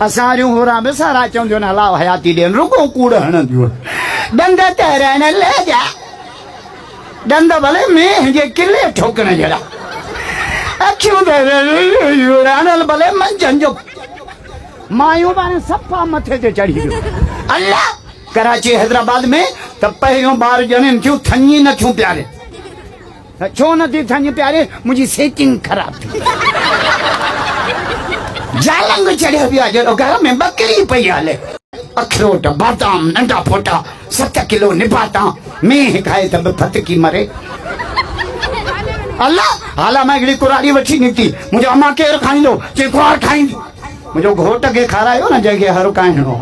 असारू होरा में सारा चंदो ना लाव हयाती देन रुको कूड़ हण दियो दंद तेरे ने ले जा दंद भले में जे किले ठोकने जरा अखियों दे युरानल भले मन जंजो मायूं बाने सफा मथे ते चढ़ी गयो अल्लाह कराची हैदराबाद में त पहिरियों बार जने क्यों थनी न क्यों प्यारे छो न थी थनी प्यारे मुझी सेटिंग खराब थी जालंग चढ़े पिया जो घर में बकरी पई हले अखरोट बादाम नंढा फोटा 7 किलो निभाता मैं खाए तब फतकी मरे अल्लाह हाला मैं गड़ी कुराड़ी वठी निकती मुझे अम्मा केर खाईंदो के कुआर खाईंदी मुझो घोट के खारायो न जगे हर काइणो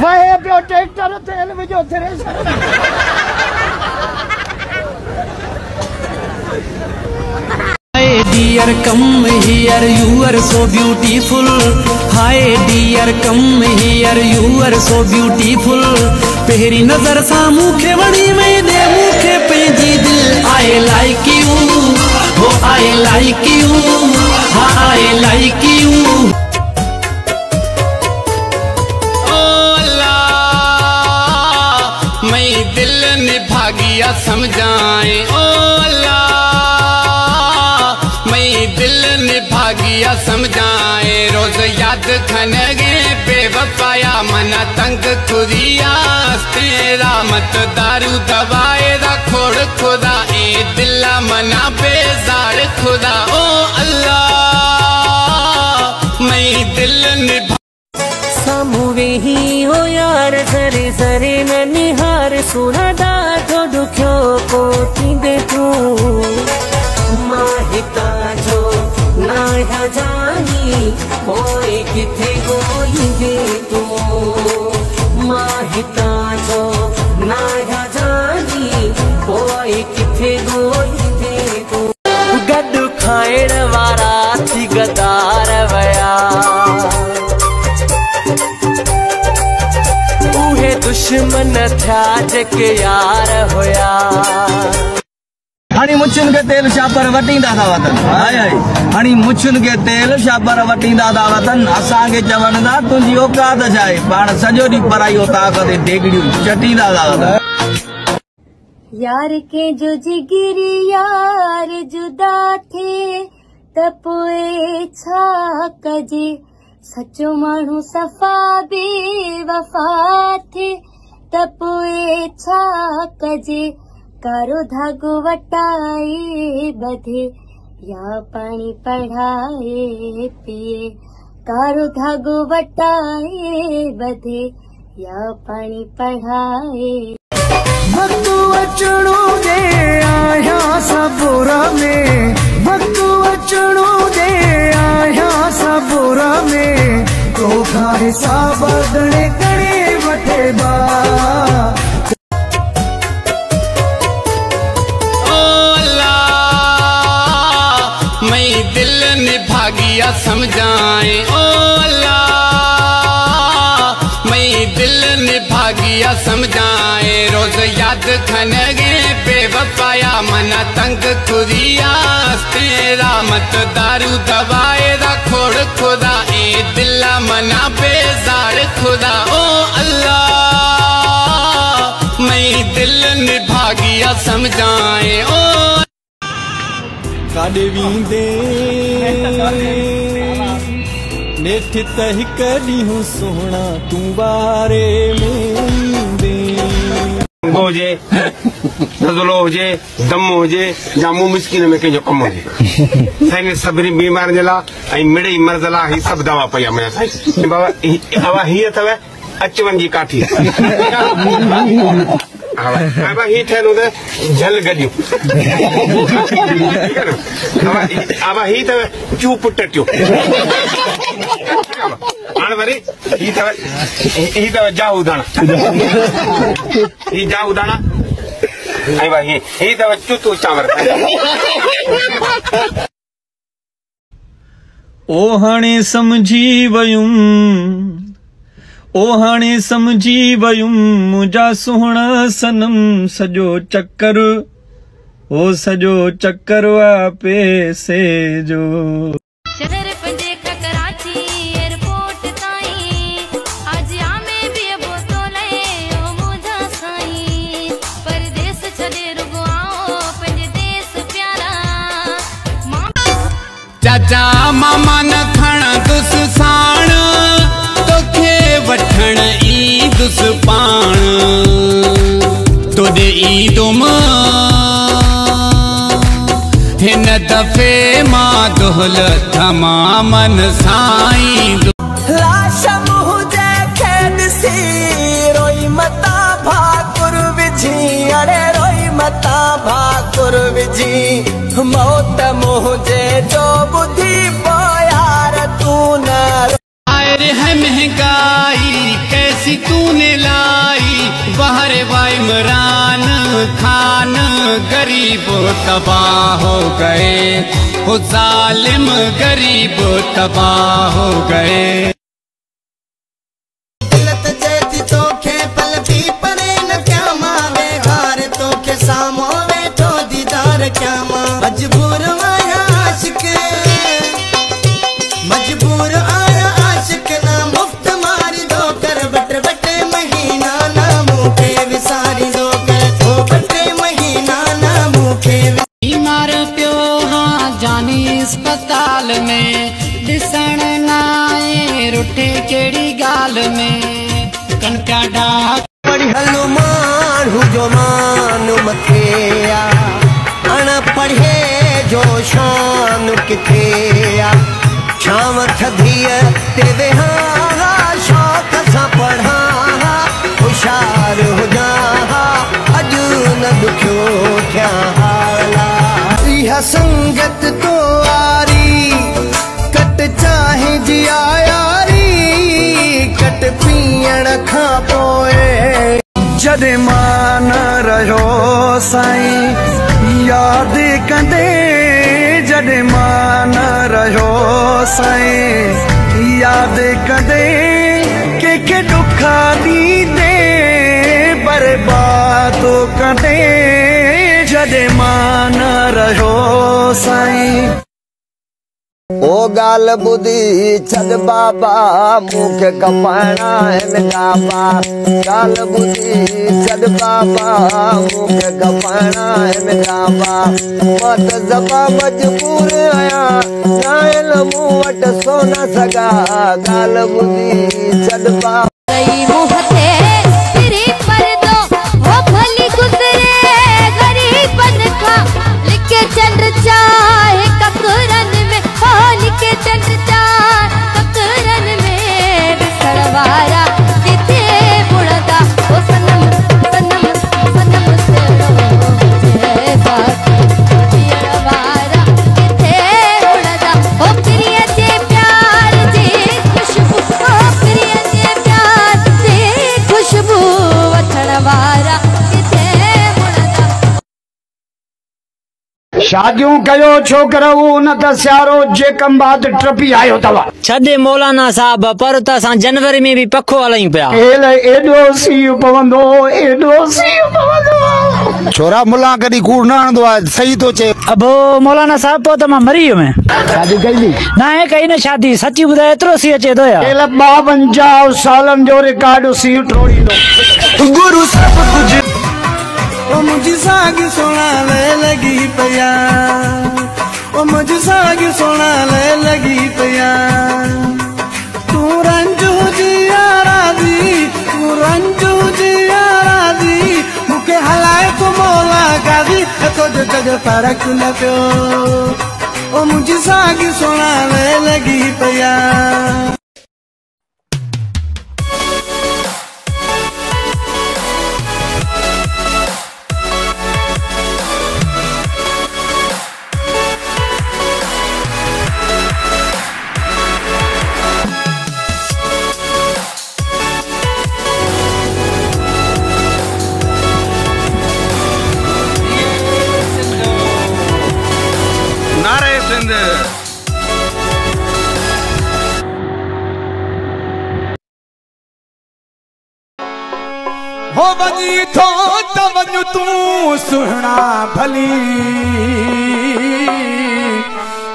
वहे पियो ट्रैक्टर तेल विजो thresher Hi dear, come here, you are so beautiful. Hi dear, come here, you are so beautiful. पहरी नजर सा मुखे वड़ी में दे मुखे पे जी दिल I like you, oh I like you, हाँ I like you. मैं दिल ने भागिया समझाए ओ अल्लाह मैं दिल ने भागिया समझाए रोज याद खनगे बेवफाया मना तंग खुदिया तेरा मत दारू दवाए रखोड़ खुदा ए दिला मना बेजार खुदा ओ अल्लाह मैं दिल ने सामुवे ही हो यार सरे सरे न निहार सुनादा तो दुख्यो को थींदे तू माहिता जो नाया जानी कोई किथे गोईंदे तू माहिता जो नाया जानी कोई किथे गोईंदे तू गड्डू खाइण वारा थी गदार वया दुश्मन था जेके यार होया हनी मुछुन के तेल शापर वटींदा था वतन हाय हाय हनी मुछुन के तेल शापर वटींदा था वतन असां के चवण दा तुंजी औकात छाए पाण सजो दी पराई ताकत डेगड़ियूं चटींदा था वतन यार के जो जिगर यार जुदा थे तपोए छा कजे सचो मानू सफा बेवफा थे तपोए छा कजे कारो धागो वटाए बधे या पानी पढ़ाए पिए कारो धागो वटाए बधे या पानी पढ़ाए भक्तु अचणो दे आया सबुरा में भक्तु अचणो दे आया सबुरा में तो खाए साबदने करे वठे बा ओ अल्लाह मैं दिल ने भागिया समझाए ओ अल्लाह मैं दिल ने भागिया समझाए रोज याद खनगे बेवफाया मना तंग खुदिया तेरा मत दारू दवाए रखोड़ खुदा ए दिला मना बेजार खुदा ओ अल्लाह मैं दिल ने भागिया समझाए ओ काडे वींदे नेठ तह कदी हूँ सोना तू बारे में दे हुजे नज़लो हुजे दम हुजे जामू मिस्किन में कंहिंजो कमु हुजे साईं सभिनी बीमार जे लाइ ऐं मिड़ई मर्ज़ लाइ ही सभु दवा पई आहे मुंहिंजा साईं बाबा हीअ अथव अचवञ जी काठी बाबा ही ठहियल त झल गॾियूं बाबा ही अथव चूप टटियूं हाणे वरी ही अथव जाहू दाणा ही जाहू दाणा ऐं भाई ही अथव चुतू चांवर ओ हाणे समझी वयुम मुंहिंजा सुहिणा सनम सॼो चक्कर ओ सॼो चक्कर वा पैसे जो शहर पंजे का कराची एयरपोर्ट चा मामा न खण दुस साण तोखे वठण ई दुस पाण तोॾे ई तुम हिन दफ़े मां दुहल तमामन साईं लाश मुझे खेद सी रोई मता भाकुर विझी अड़े रोई मता भाकुर विझी मौत मुझे जो बुद्धि यार तू न आयर है महंगाई कैसी तूने लाई बाहर वाई इमरान खान गरीब तबाह हो गए वो जालिम गरीब तबाह हो गए दिलत जैती तो खे पल भी परे न क्या मावे घर तो के सामो बैठो दीदार क्या मां मजबूर आया आशिक मजबूर आया आशिक ना मुफ्त मारी दो कर बटे बटे महीना ना मुखे विसारी दो कर ओ बटे महीना ना मुखे बीमार पियो हाँ जानी अस्पताल में दिसण नाए रुठे केड़ी गाल में कनका डाक पढ़ी हनुमान जो मान मथेया अण पढ़े जो शान किथेया शाम थधिया ते वेहा शौक सा पढ़ा होशियार हो जा अज न दुखियो क्या हाला यह संगत तो आरी कट चाहे जिया यारी कट पीअण खां पोए जॾहिं मां न रहियो साईं याद कंदे जॾहिं मां न रहियो साईं याद कंदे कंहिंखे ॾुखा ॾींदे बर्बाद कंदे जॾहिं मां न रहियो साईं ओ गाल बुधी छॾ बाबा मूंखे कपाइणा आहिनि गाबा गाल बुधी छॾ बाबा मूंखे कपाइणा आहिनि गाबा मां त ज़बा मजबूर आहियां नायल मूं वटि सो न सघां गाल बुधी छॾ बाबा शादियों कयो छोकरो न त सियारो जे कम बाद ट्रपी आयो तवा छदे मौलाना साहब पर त असां जनवरी में भी पखो हलायूं पिया एडो सी पवंदो एडो सी पवंदो छोरा मुला कदी कूड़ न आणंदो आहे सही तो चे अबो मौलाना साहब तो त मां मरी वियो आहियां शादी कई नी ना है कई न शादी सच्ची बुधाए एतिरो सी अचे थो यार 52 सालन जो रिकॉर्ड सी ट्रोड़ींदो गुरु सब कुछ ओ मुझे साग सोना ले लगी पिया ओ मुझे साग सोना ले लगी पिया तू रंजू जिया राजी मुके हलाए को मौला गादी तो जग फरक न पियो ओ मुझे साग सोना ले लगी पिया हो वञी थो त वञ तूं सुहिणा भली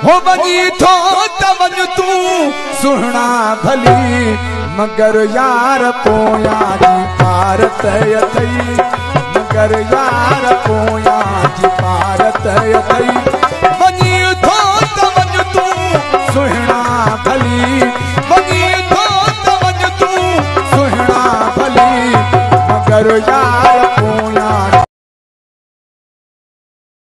हो वञी थो त वञ तूं सुहिणा भली मगर यार पोयां जी पारत अथई मगर यार पोयां जी पारत अथई वञी थो त वञ तूं भरोसा